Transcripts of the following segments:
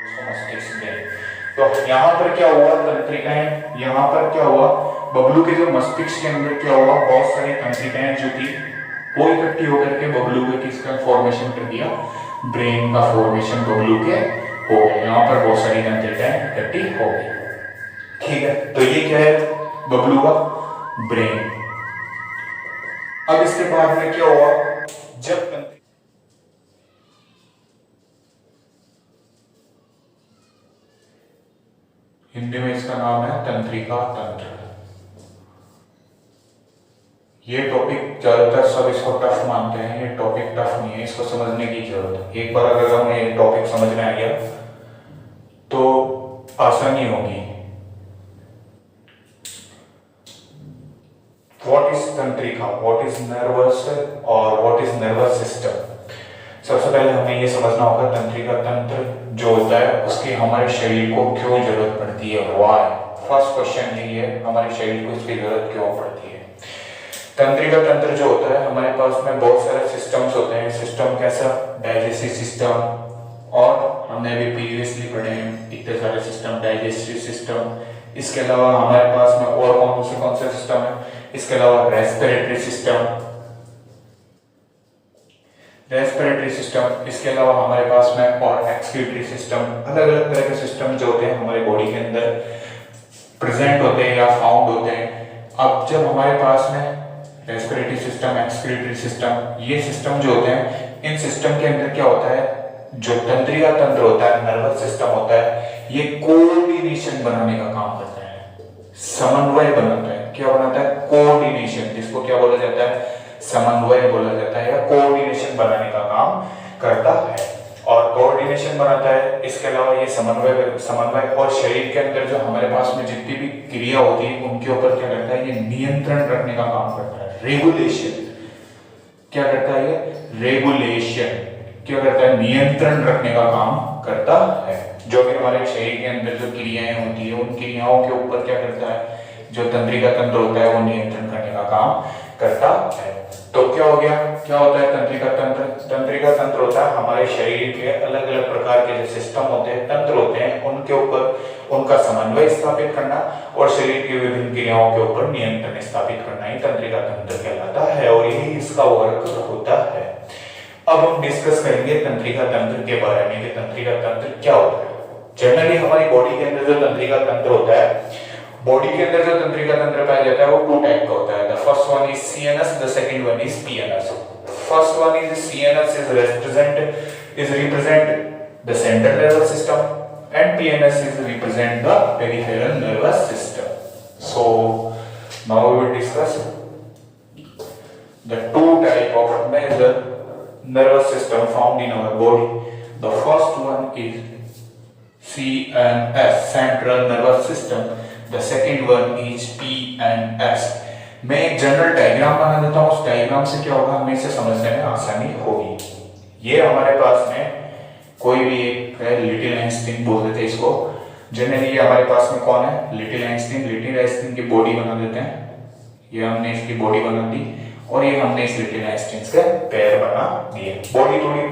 उसको मस्तिष्क ब्रेन। तो यहाँ पर क्या हुआ, तंत्रिकाएं, यहाँ पर क्या हुआ, बबलू के जो मस्तिष्क के अंदर क्या हुआ, बहुत सारी तंत्रिकाएं जो थी वो इकट्ठी होकर के बबलू के किसका फॉर्मेशन कर दिया, ब्रेन का फॉर्मेशन बबलू के हो गया। यहाँ पर बहुत सारी तंत्रिकाएं इकट्ठी हो गई। ठीक है, तो ये क्या है, बबलू का ब्रेन। अब इसके बाद में क्या हुआ, जब हिंदी में इसका नाम है तंत्रिका तंत्र। ये टॉपिक ज्यादातर सब इसको टफ मानते हैं, ये टॉपिक टफ नहीं है, इसको समझने की जरूरत है। एक बार अगर हमें ये टॉपिक समझ में आ गया तो आसानी होगी। व्हाट इज तंत्रिका, व्हाट इज नर्वस और व्हाट इज नर्वस सिस्टम। सबसे पहले हमें ये समझना होगा तंत्रिका तंत्र जो होता है उसकी हमारे शरीर को क्यों जरूरत पड़ती है, व्हाई। फर्स्ट क्वेश्चन यही है, हमारे शरीर को इसकी जरूरत क्यों पड़ती है। तंत्रिका तंत्र जो होता है, हमारे पास में बहुत सारे सिस्टम्स होते हैं। सिस्टम कैसा, डाइजेस्टिव सिस्टम, और हमने अभी प्रीवियसली पढ़े हैं इतने सारे सिस्टम, डाइजेस्टिव सिस्टम। इसके अलावा हमारे पास में और कौन से सिस्टम है, इसके अलावा रेस्पिरेटरी सिस्टम, इसके अलावा हमारे पास में और एक्सक्रीटरी सिस्टम, अलग अलग तरह के सिस्टम जो होते हैं हमारे बॉडी के अंदर प्रेजेंट होते हैं या फाउंड होते हैं। अब जब हमारे पास में रेस्पिरेटरी सिस्टम, एक्सक्रीटरी सिस्टम, ये सिस्टम जो होते हैं, इन सिस्टम के अंदर क्या होता है, जो तंत्रिका तंत्र होता है, नर्वस सिस्टम होता है, ये कोऑर्डिनेशन बनाने का काम करता है, समन्वय बनाता है। क्या बनाता है, कोऑर्डिनेशन, जिसको क्या बोला जाता है, समन्वय बोला जाता है, या कोऑर्डिनेशन बनाने का काम करता है। और कोऑर्डिनेशन बनाता है, इसके अलावा ये समन्वय और शरीर के अंदर जो हमारे पास में जितनी भी क्रिया होती है उनके ऊपर क्या करता है, ये नियंत्रण रखने का काम करता है, रेगुलेशन। क्या करता है ये, रेगुलेशन। क्या करता है, नियंत्रण रखने का काम करता है। जो भी हमारे शरीर के अंदर जो क्रियाएं होती है उन क्रियाओं के ऊपर क्या करता है, जो तंत्रिका तंत्र होता है वो नियंत्रण करने का काम करता है। तो क्या हो गया, क्या होता है तंत्रिका तंत्र। तंत्रिका तंत्र होता है हमारे शरीर के अलग अलग प्रकार के जो सिस्टम होते हैं, तंत्र होते हैं, उनके ऊपर उनका समन्वय स्थापित करना और शरीर की विभिन्न क्रियाओं के ऊपर नियंत्रण स्थापित करना ही तंत्रिका तंत्र कहलाता है, और यही इसका वर्क होता है। अब हम डिस्कस करेंगे तंत्रिका तंत्र के बारे में कि तंत्रिका तंत्र क्या होता है। जनरली हमारी बॉडी के अंदर जो तंत्रिका तंत्र होता है, बॉडी के अंदर जो तंत्रिका तंत्र पाया जाता है वो टू टाइप का होता है। The first one is CNS, the second one is PNS. First one is CNS is represent the central nervous system and PNS is represent the peripheral nervous system. So now we will discuss the two type of major nervous system found in our body. The first one is CNS, Central Nervous System. The second one is PNS. मैं एक general diagram बना देता हूँ, उस diagram से क्या होगा, हमें इसे समझने में आसानी होगी। ये हमारे पास में कोई भी एक लिटिल आइंस्टीन बोल देते हैं इसको। जनरली ये हमारे पास में कौन है, लिटिल आइंस्टीन की बॉडी बना देते हैं। ये हमने इसकी बॉडी बना दी और ये हमने इस लिटिल आइंस्टीन के पैर बना दिए। बॉडी थोड़ी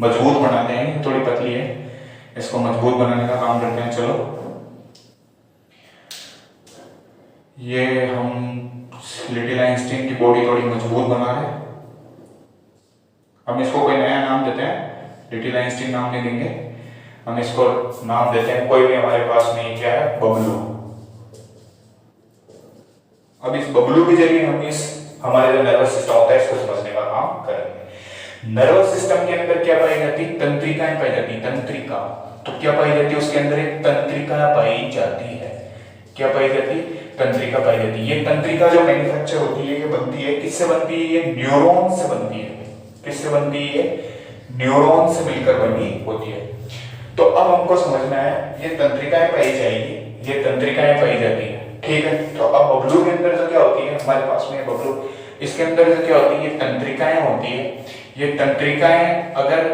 मजबूत बनाते हैं, थोड़ी पतली है, इसको मजबूत बनाने का काम करते हैं। चलो ये हम लिटिल आइंस्टीन की बॉडी थोड़ी मजबूत बना रहे हैं। हम इसको कोई नया नाम देते हैं, लिटिल आइंस्टीन नाम नहीं देंगे, हम इसको नाम देते हैं कोई भी हमारे पास में क्या है, बबलू। अब इस बबलू के जरिए हम इस हमारे जो नर्वस सिस्टम होता है इसको समझने का काम करेंगे। नर्वस सिस्टम के अंदर क्या पाई जाती है, तंत्रिकाएं पाई जाती है। तंत्रिका तो क्या पाई जाती है, उसके अंदर एक तंत्रिका पाई जाती है। क्या पाई जाती है, तंत्रिका पाई जाती है। ये तंत्रिका जो मैन्युफैक्चर होती है, ये बनती है, किससे बनती है, ये न्यूरॉन से बनती है। किससे बनती है, न्यूरॉन से मिलकर बनी होती है। तो अब हमको समझना है ये तंत्रिकाएं पाई जाएगी, ये तंत्रिकाएं पाई जाती है, ठीक है। तो अब बबलू के अंदर जो क्या होती है, हमारे पास में बबलू, इसके अंदर जो क्या होती है, ये तंत्रिकाएं होती है। ये तंत्रिकाएं अगर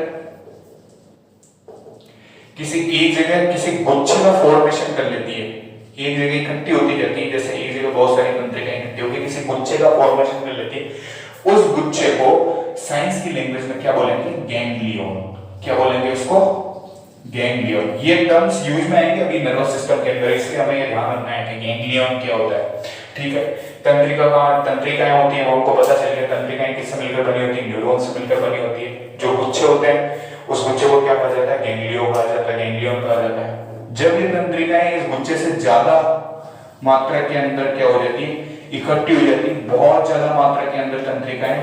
किसी एक जगह किसी गुच्छे का फॉर्मेशन कर लेती है, एक जगह इकट्ठी होती जाती है, जैसे एक जगह बहुत सारी तंत्रिकाएं इकट्ठी होकर किसी गुच्छे का फॉर्मेशन कर लेती है, उस गुच्छे को साइंस की लैंग्वेज में क्या बोलेंगे, गैंग्लियन। क्या बोलेंगे उसको, गैंग्लियन, ये टर्म्स यूज में आएंगे अभी नर्वस सिस्टम के अंदर, इसलिए हमें ये ध्यान रखना है कि गैंग्लियन क्या होता है। ठीक है, तंत्रिकाएं होती हैं, वो हमको पता चल गया तंत्रिकाएं किससे मिलकर बनी होती है, न्यूरॉन से मिलकर बनी होती है। जो गुच्छे होते हैं उस गुच्छे को क्या कहा जाता है, गैंग्लियो कहा जाता है, गैंग्लियन कहा जाता है। जब ये तंत्रिकाएं इस गुच्छे से ज्यादा मात्रा के अंदर क्या हो जाती है, इकट्ठी हो जाती है, बहुत ज्यादा मात्रा के अंदर तंत्रिकाएं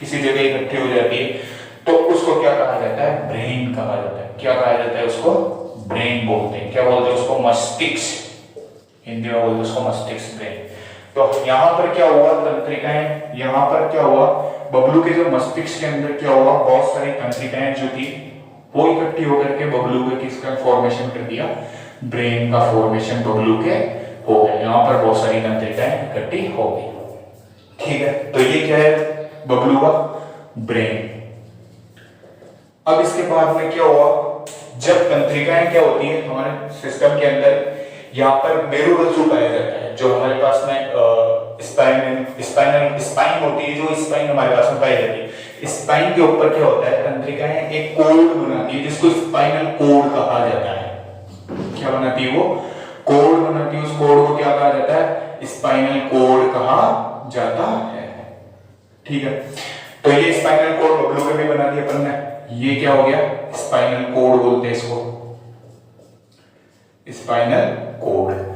किसी जगह इकट्ठी हो जाती है, तो उसको क्या कहा जाता है, ब्रेन कहा जाता है। क्या कहा जाता है उसको, ब्रेन बोलते हैं। क्या बोलते हैं उसको, मस्तिष्क, हिंदी में बोलते हैं उसको मस्तिष्क, ब्रेन। तो यहाँ पर क्या हुआ, तंत्रिकाएं, यहाँ पर क्या हुआ, बबलू के जो मस्तिष्क के अंदर क्या हुआ, बहुत सारी तंत्रिकाएं जो थी वो इकट्ठी होकर के बबलू के किसका फॉर्मेशन कर दिया, ब्रेन का फॉर्मेशन बबलू के हो गया। यहाँ पर बहुत सारी तंत्रिकाएं इकट्ठी हो गई। ठीक है, तो ये क्या है, बबलू का ब्रेन। अब इसके बाद में क्या हुआ, जब तंत्रिकाएं क्या होती है हमारे सिस्टम के अंदर, यहाँ पर मेरुरज्जु पाया जाता है, जो हमारे पास में स्पाइन होती है, जो स्पाइन हमारे पास में पाई जाती है। स्पाइन के ऊपर क्या होता है, तंत्रिकाएं एक कोड बनाती है जिसको स्पाइनल कोड कहा जाता है। क्या बनाती है वो, कोड बनाती है, उस कोड को क्या कहा जाता है, स्पाइनल कोड कहा जाता है। ठीक है, तो ये स्पाइनल कोड बबलू के भी बना दिया अपन ने, ये क्या हो गया, स्पाइनल कोड बोलते हैं इसको, स्पाइनल कोड।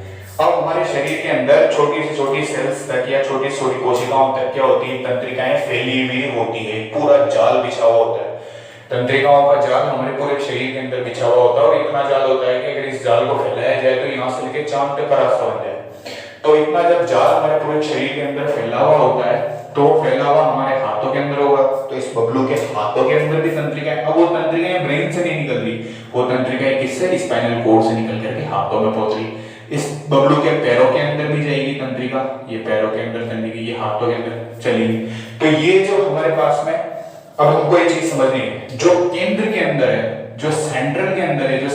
अब हमारे शरीर के अंदर छोटी से छोटी सेल्स तक या छोटी से छोटी कोशिकाओं तक क्या होती है, तंत्रिकाएं फैली हुई होती है, पूरा जाल बिछा हुआ होता है। तंत्रिकाओं का जाल हमारे पूरे शरीर के अंदर बिछा हुआ होता है, और इतना जाल होता है कि अगर इस जाल को फैलाया जाए तो यहाँ से लेकर चांद तक का रास्ता बन जाए। तो इतना जब जाल हमारे पूरे शरीर के अंदर फैला हुआ होता है, तो फैला हुआ हमारे हाथों के अंदर होगा, तो इस बबलू के हाथों के अंदर भी तंत्रिकाएं, अब वो तंत्रिकाएं ब्रेन से नहीं निकल रही, वो तंत्रिकाएं किससे, स्पाइनल कोड से निकल करके हाथों में पहुंच रही। इस बबलू के पैरों के अंदर भी जाएगी तंत्रिका, ये पैरों के अंदर चलेगी, ये हाथों के अंदर चलेगी। तो ये जो हमारे पास में, अब हमको ये चीज समझनी है, जो केंद्र के अंदर है, जो सेंट्रल के अंदर है, जो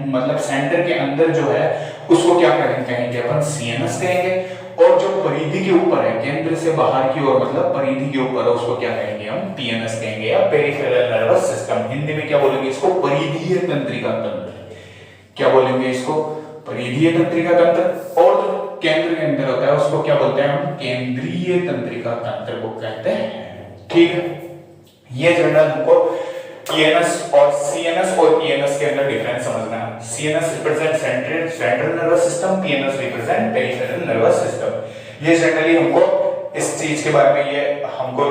मतलब सेंटर के अंदर जो है, उसको क्या कहेंगे अपन, सीएनएस कहेंगे। और जो परिधि के ऊपर है, केंद्र से बाहर की ओर मतलब परिधि के ऊपर है, उसको क्या कहेंगे हम, पीएनएस कहेंगे, या पेरिफेरल नर्वस सिस्टम। हिंदी में क्या बोलेंगे इसको, परिधीय तंत्रिका तंत्र। क्या बोलेंगे इसको, परिधीय तंत्रिका तंत्र। और जो केंद्र के अंदर होता है उसको क्या बोलते हैं हम, केंद्रीय तंत्रिका तंत्र को कहते हैं। ठीक है, ये जनरल हमको पीएनएस और सीएनएस और पीएनएस के अंदर डिफरेंस समझना है। CNS represent central nervous system, PNS represent peripheral nervous system. ये जनरली हमको इस चीज के बारे में, ये हमको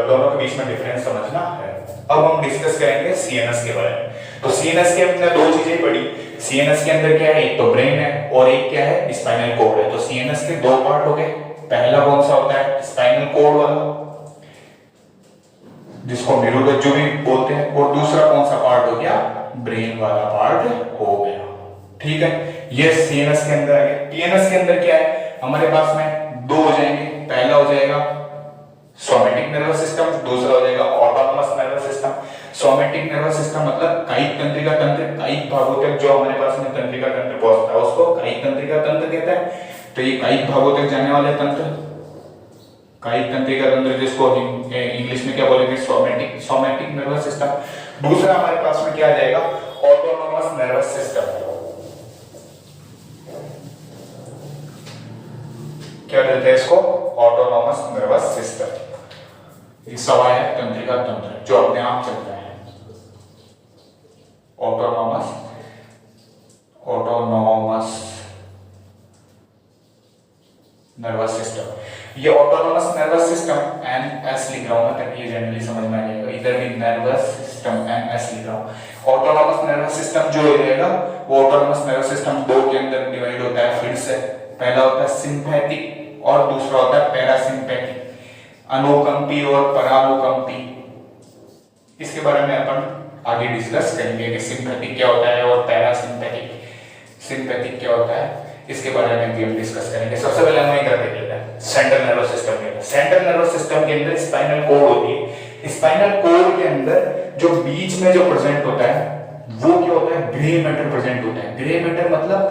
दोनों के बीच में डिफरेंस समझना है। अब हम डिस्कस करेंगे सीएनएस के बारे में। तो सीएनएस के हमने दो चीजें पढ़ी, सीएनएस के अंदर क्या है, एक तो ब्रेन है और एक क्या है, स्पाइनल कोड है। तो सीएनएस के दो पार्ट हो गए, पहला कौन सा होता है, स्पाइनल कोड वाला, जिसको मेरुरज्जु भी बोलते हैं, और दूसरा कौन सा पार्ट हो गया, ब्रेन वाला पार्ट हो गया। ठीक है, ये सीएनएस के अंदर आ गया। पीएनएस के अंदर क्या है, हमारे पास में दो हो जाएंगे, पहला हो जाएगा सोमैटिक नर्वस सिस्टम, दूसरा हो जाएगा autonomous nervous system. Somatic nervous system मतलब कायिक तंत्रिका तंत्र, कायिक भागों तक जो हमारे पास में तंत्रिका तंत्र पहुंचता है उसको कायिक तंत्रिका तंत्र कहते हैं। तो ये कायिक भागों तक जाने वाले तंत्र, कायिक तंत्रिका तंत्र, जिसको इंग्लिश में क्या बोलेंगे, सोमैटिक नर्वस सिस्टम। दूसरा हमारे पास में क्या आ जाएगा, ऑटोनोमस नर्वस सिस्टम। क्या कहते हैं इसको, ऑटोनोमस नर्वस सिस्टम। ये सवाल है तंत्रिका तंत्र जो अपने आप चलता है, ऑटोनोमस नर्वस सिस्टम। ये ऑटोनोमस नर्वस सिस्टम एनएस लिख रहा हूं मैं ताकि ये जनरली समझ में आ जाएगा, इधर भी नर्वस सिस्टम एनएस लिख रहा हूं। ऑटोनोमस नर्वस सिस्टम जो हो जाएगा, वो ऑटोनोमस नर्वस सिस्टम दो के अंदर डिवाइड होता है फिर से। पहला होता है सिंपैथिक और दूसरा होता है पैरासिम्पैथिक, अनुकंपी और परानुकंपी। इसके बारे में अपन आगे डिस्कस करेंगे कि सिंपैथिक क्या होता है और सिंपैथिक क्या होता है, इसके बारे में भी हम डिस्कस करेंगे। सबसे पहले हम इधर देख लेते हैं सेंट्रल नर्वस सिस्टम के अंदर। सेंट्रल नर्वस सिस्टम के अंदर स्पाइनल कोड होती है। स्पाइनल कोड के अंदर जो बीच में जो प्रेजेंट होता है वो क्या होता है, ग्रे मैटर प्रेजेंट होता है। ग्रे मैटर मतलब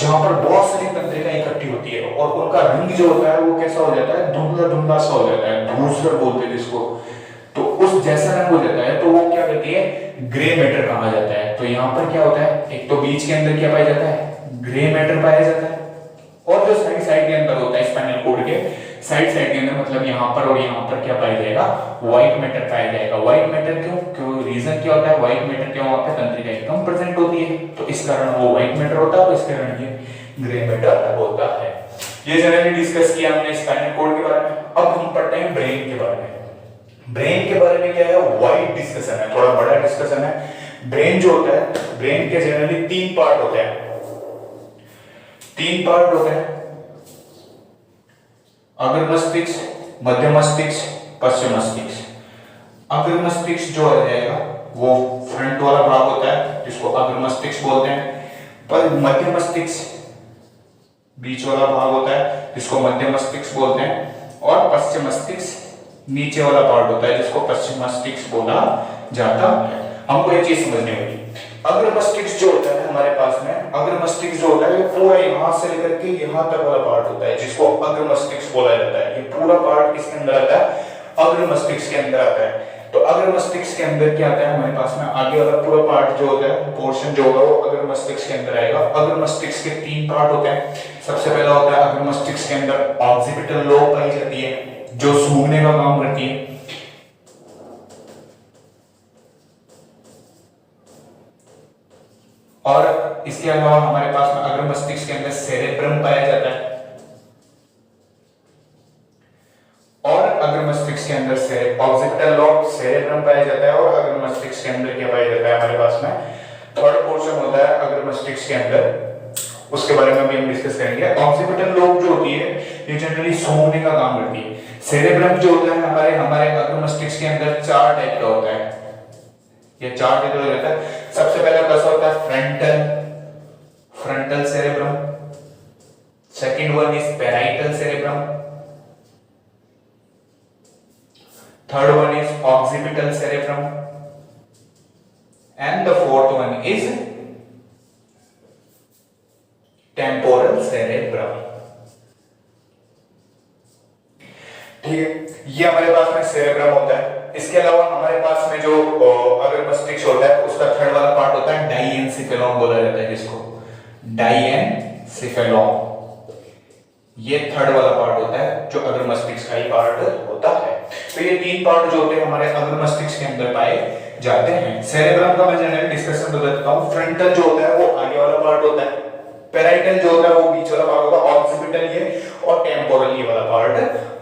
जहां पर बहुत सारी तंत्रिकाएं इकट्ठी होती है और उनका रंग जो होता है वो कैसा हो जाता है, धुंधला धुंधला सा हो जाता है, धूसर बोलते हैं जिसको। तो उस जैसा रंग हो जाता है तो वो क्या कहती है, ग्रे मैटर कहा जाता है। तो यहाँ पर क्या होता है, एक तो बीच के अंदर क्या पाया जाता है, ग्रे मैटर पाया जाता है, और जो साइड साइड के अंदर होता है स्पाइनल कॉर्ड के साइड साइड के अंदर, मतलब यहाँ पर और यहाँ पर क्या पाया जाएगा, व्हाइट मैटर पाया जाएगा। व्हाइट मैटर क्यों रीजन क्या होता है, व्हाइट मैटर क्यों वहां पे तंत्रिका कम प्रेजेंट होती है, तो इस कारण वो व्हाइट मैटर होता है, तो इस कारण ये ग्रे मैटर होता है। ये जनरली डिस्कस किया हमने स्पाइनल कॉर्ड के बारे में। अब हम पढ़ते हैं ब्रेन के बारे में। ब्रेन के बारे में क्या है, वाइड डिस्कशन है, थोड़ा बड़ा डिस्कशन है। ब्रेन जो होता है, ब्रेन के जनरली तीन पार्ट होते हैं, तीन पार्ट होते हैं, अग्र मस्तिष्क, मध्य मस्तिष्क, पश्चिम मस्तिष्क। अग्र मस्तिष्क जो आ जाएगा वो फ्रंट वाला भाग होता है जिसको अग्र मस्तिष्क बोलते हैं, पर मध्य मस्तिष्क बीच वाला भाग होता है जिसको मध्य मस्तिष्क बोलते हैं, और पश्चिम मस्तिष्क नीचे वाला पार्ट होता है जिसको पश्चिम मस्तिष्क बोला जाता है। हमको ये चीज समझनी होगी। अग्र मस्तिष्क जो होता है हमारे पास में, अग्र मस्तिष्क जो होता है ये पूरा यहां से लेकर के यहां तक वाला पार्ट होता है जिसको अग्र मस्तिष्क बोला जाता है। ये पूरा पार्ट किसके अंदर आता है, अग्र मस्तिष्क के अंदर आता है। तो अग्र मस्तिष्क के अंदर क्या आता है हमारे पास में, आगे वाला पूरा पार्ट जो होता है, पोर्शन जो होगा वो अग्र मस्तिष्क के अंदर आएगा। अग्र मस्तिष्क के तीन पार्ट होते हैं। सबसे पहला होता है अग्र मस्तिष्क के अंदर ऑक्सीपिटल लोब पाई जाती है जो सूंघने का काम करती है, और इसके अलावा हमारे पास में अग्र मस्तिष्क के अंदर सेरेब्रम पाया जाता है, और अग्र मस्तिष्क के अंदर ऑक्सीपिटल लोब, सेरेब्रम पाया जाता है, और अग्र मस्तिष्क के अंदर क्या पाया जाता है हमारे पास में, थर्ड पोर्शन होता है अग्र मस्तिष्क के अंदर, उसके बारे में भी हम डिस्कस करेंगे। ऑक्सीपिटल लोब जो होती है ये जनरली सूंघने का काम करती है। सेरेब्रम जो होता है हमारे अग्र मस्तिष्क के अंदर चार टाइप का होता है, ये चार टाइप का होता है। सबसे पहला कैसा होता है, frontal cerebrum, second one is parietal cerebrum, third one is occipital cerebrum, and the fourth one is temporal cerebrum. ठीक है, ये हमारे पास में सेरेब्रम होता है। इसके अलावा हमारे पास में जो अग्र मस्तिष्क होता है उसका थर्ड वाला पार्ट होता है डाइएनसेफेलॉन बोला जाता है, जिसको डाइएनसेफेलॉन, ये थर्ड वाला पार्ट होता है जो अग्र मस्तिष्क का ही पार्ट होता है। तो ये तीन पार्ट जो होते हैं हमारे अग्र मस्तिष्क के अंदर पाए जाते हैं। सेरेब्रम का मैं जनरल डिस्कशन बता देता हूं। फ्रंटल जो होता है वो आगे वाला पार्ट होता है, पैराइटल जो होता है वो बीच वाला पार्ट होता है, ऑक्सीपिटल ये, और टेम्पोरल ये वाला पार्ट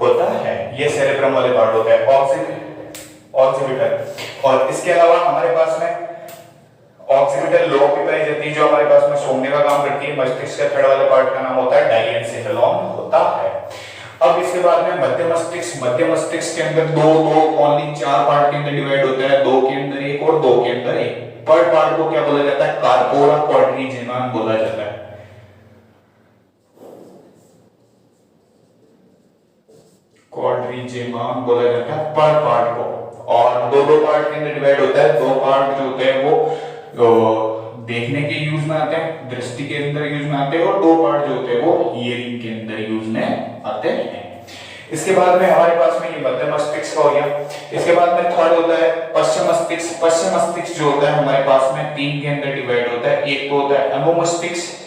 होता है। ये सेरेब्रम वाले पार्ट होता है, ऑक्सीपिटल। और इसके अलावा हमारे पास में ऑक्सीपिटल लोब भी पाई जाती है जो हमारे पास में सूंघने का काम करती है। मस्तिष्क के थर्ड वाले पार्ट का नाम होता है डाइएनसेफेलॉन होता है। अब इसके बाद में मध्य मस्तिष्क, मध्य मस्तिष्क के अंदर दो ओनली चार पार्ट के अंदर डिवाइड होता है, दो के अंदर एक और दो के अंदर एक। पर पार्ट को क्या बोला जाता है, कार्पोरा क्वाड्रिजेनम बोला जाता है। क्वाड्रिजेनम बोला जाता है पर पार्ट को, और दो पार्ट के अंदर डिवाइड होता है। दो पार्ट जो होते हैं वो देखने के यूज में आते हैं, दृष्टि के अंदर यूज में आते हैं, और दो पार्ट जो होते हैं वो हियरिंग के अंदर यूज में आते हैं। इसके बाद में हमारे पास में ये मध्य मस्तिष्क हो गया। इसके बाद में थर्ड होता है पश्चिम मस्तिष्क। पश्चिम मस्तिष्क जो होता है हमारे पास में तीन के अंदर डिवाइड होता है। एक तो होता है अनुमस्तिष्क,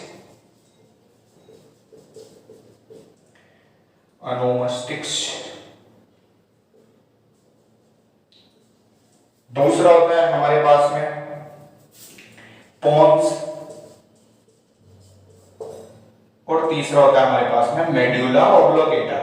दूसरा होता है हमारे पास में पोन्स, और तीसरा होता है हमारे पास में मेडुला ऑब्लोंगेटा।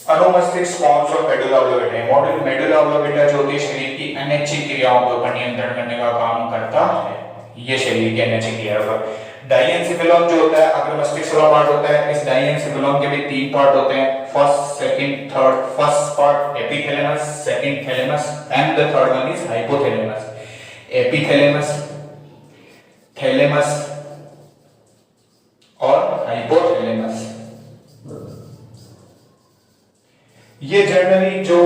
अनुमस्तिष्क, पोन्स और मेडुला ऑब्लोंगेटा। मेडुला ऑब्लोंगेटा जो होती है शरीर की अनैच्छिक क्रियाओं पर नियंत्रण करने का काम करता है। ये शरीर की अनैच्छिक क्रियाओं पर। डाइएनसेफेलॉन जो होता है अग्र मस्तिष्क वाला पार्ट होता है। इस डाइएनसेफेलॉन के भी तीन पार्ट होते हैं, first, second, third. First part epithalamus, second thalamus, and the third one is hypothalamus. Epithalamus, thalamus और हाइपोथैलेमस। ये जनरली जो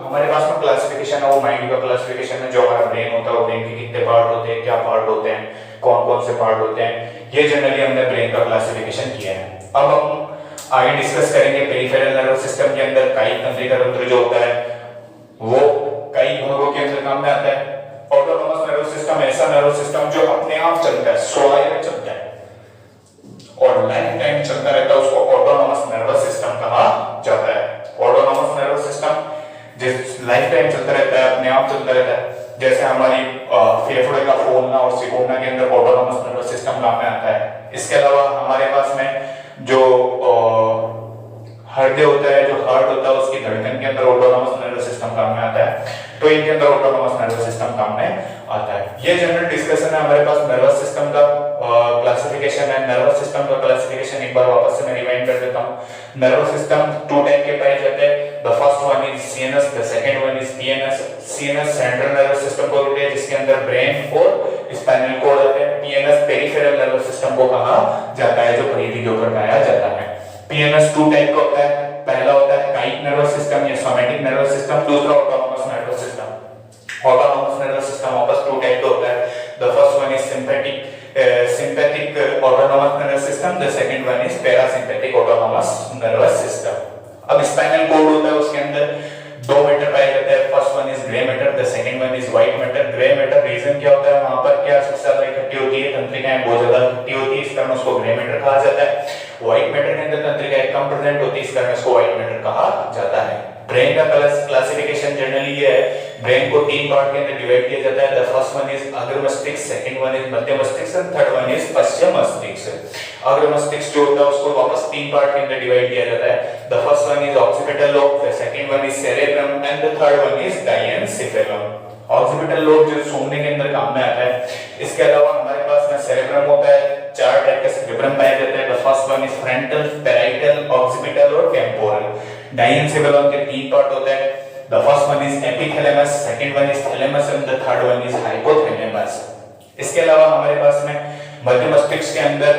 हमारे पास में क्लासिफिकेशन है वो माइंड का क्लासिफिकेशन है। जो हमारा ब्रेन होता है वो ब्रेन के कितने पार्ट होते हैं, क्या पार्ट होते हैं, कौन कौन से पार्ट होते हैं, ये जनरली हमने ब्रेन का क्लासिफिकेशन किया है। अब हम आगे डिस्कस करेंगे पेरिफेरल नर्वस सिस्टम के अंदर कायिक तंत्रिका तंत्र जो होता है वो कई भागों के अंदर काम में आता है। ऑटोनोमस नर्वस सिस्टम ऐसा नर्वस सिस्टम जो अपने आप चलता है, स्वायत्त चलता है और लाइफ टाइम चलता रहता है, उसको ऑटोनोमस नर्वस सिस्टम कहा जाता है। ऑटोनोमस नर्वस सिस्टम जिस लाइफ टाइम चलता रहता है, अपने आप चलता रहता है, जैसे हमारी फेफड़े का फूलना और सिकुड़ना के अंदर ऑटोनोमस नर्वस सिस्टम काम में आता है। इसके अलावा हमारे पास में जो हृदय होता है, जो हार्ट होता है, उसकी धड़कन के अंदर ऑटोनोमस नर्वस सिस्टम काम में आता है, तो इनके अंदर ऑटोनोमस नर्वस सिस्टम काम में आता है। ये जनरल डिस्कशन है हमारे पास नर्वस सिस्टम का क्लासिफिकेशन है। नर्वस सिस्टम का क्लासिफिकेशन एक बार वापस से मैं रिवाइंड कर देता हूं। नर्वस सिस्टम टू टाइप के पाए जाते हैं। The first one is CNS, the second one is PNS. CNS central nervous system को कहते हैं, जिसके अंदर ब्रेन और स्पाइनल कॉर्ड होते हैं। पीएनएस पेरिफेरल नर्वस सिस्टम को कहा जाता है, जो परिधि के ऊपर पाया जाता है। पीएनएस टू टाइप का होता है। पहला होता है कायिक नर्वस सिस्टम या सोमैटिक नर्वस सिस्टम, दूसरा autonomous nervous system. Autonomous nervous system वापस टू टाइप का होता है। The first one is sympathetic autonomous nervous system, the second one is parasympathetic autonomous nervous system. अब स्पाइनल कॉर्ड होता है, उसके अंदर दो मैटर पाए जाते हैं। First one is grey matter, the second one is white matter. Grey matter region क्या होता है, वहां पर क्या सबसे ज्यादा इकट्ठी होती है, तंत्रिकाएं बहुत ज्यादा इकट्ठी होती है, इस कारण उसको ग्रे मैटर कहा जाता है। व्हाइट मैटर के अंदर तंत्रिकाएं कम प्रेजेंट होती है, इस कारण इसको व्हाइट मैटर कहा जाता है। ब्रेन का क्लासिफिकेशन जनरली ये है, ब्रेन को तीन पार्ट के अंदर डिवाइड किया जाता है। द फर्स्ट वन इज अग्र मस्तिष्क, सेकंड वन इज मध्य मस्तिष्क एंड थर्ड वन इज पश्चिम मस्तिष्क। अग्र मस्तिष्क जो होता है उसको वापस तीन पार्ट के अंदर डिवाइड किया जाता है। The first one is occipital lobe, the second one is cerebrum and the third one is diencephalon. Occipital lobe जो सूंघने के अंदर काम में आता है। इसके अलावा हमारे पास में सेरेब्रम होता है। चार टाइप के सेरेब्रम पाए जाते हैं। The first one is frontal, parietal, occipital और टेम्पोरल। डायनसेफेलम के तीन पार्ट होते हैं। The first one is epithalamus, second one is thalamus and the third one is hypothalamus. इसके अलावा हमारे पास में मध्य मस्तिष्क के अंदर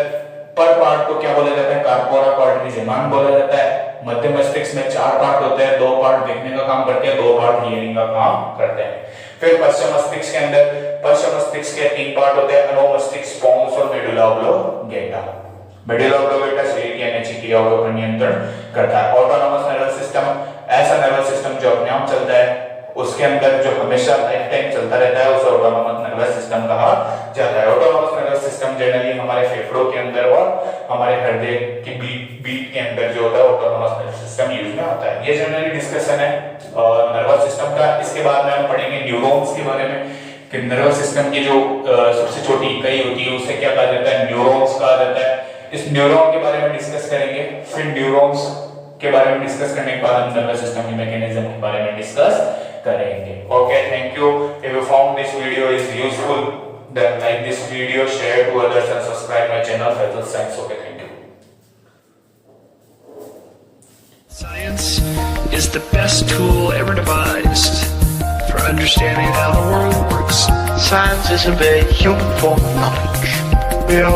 पर पार्ट को क्या बोला जाता है, कार्पोरा क्वाड्रिजेमान बोला जाता है। मध्य मस्तिष्क में चार पार्ट होते हैं, दो पार्ट देखने का काम करते हैं, दो पार्ट हियरिंग का काम करते हैं। फिर पश्चिम मस्तिष्क के अंदर पश्चिम मस्तिष्क के तीन पार्ट होते हैं, अनुमस्तिष्क, पोन्स और मेडुला ऑब्लोंगेटा। मेडुला ऑब्लोंगेटा शरीर की अनेक क्रियाओं को नियंत्रण करता है। ऑटोनोमस नर्वस सिस्टम ऐसा नर्वस सिस्टम जो अपने आप चलता है, उसके अंदर जो हमेशा लाइफ टाइम चलता रहता है, उसे ऑटोनोमस नर्वस सिस्टम कहा जाता है। ऑटोनोमस नर्वस सिस्टम जनरली हमारे फेफड़ों के अंदर और हमारे हृदय की बीट के अंदर जो होता है ऑटोनोमस नर्वस सिस्टम यूज में आता है। ये जनरली डिस्कशन है नर्वस सिस्टम का। इसके बाद में हम पढ़ेंगे न्यूरॉन्स के बारे में, कि नर्वस सिस्टम की जो सबसे छोटी इकाई होती है उसे क्या कहा जाता है, न्यूरॉन्स कहा जाता है। इस न्यूरॉन के बारे में डिस्कस करेंगे। फिर न्यूरॉन्स के बारे में डिस्कस करने के बाद हम नर्वस सिस्टम के मैकेनिज्म के बारे में डिस्कस करेंगे। Okay, thank you. If you found this video is useful, then like this video, share to others and subscribe my channel Faisal Science. Okay, thank you. Science is the best tool ever devised for understanding how the world works. Science is a vehicle for knowledge. We are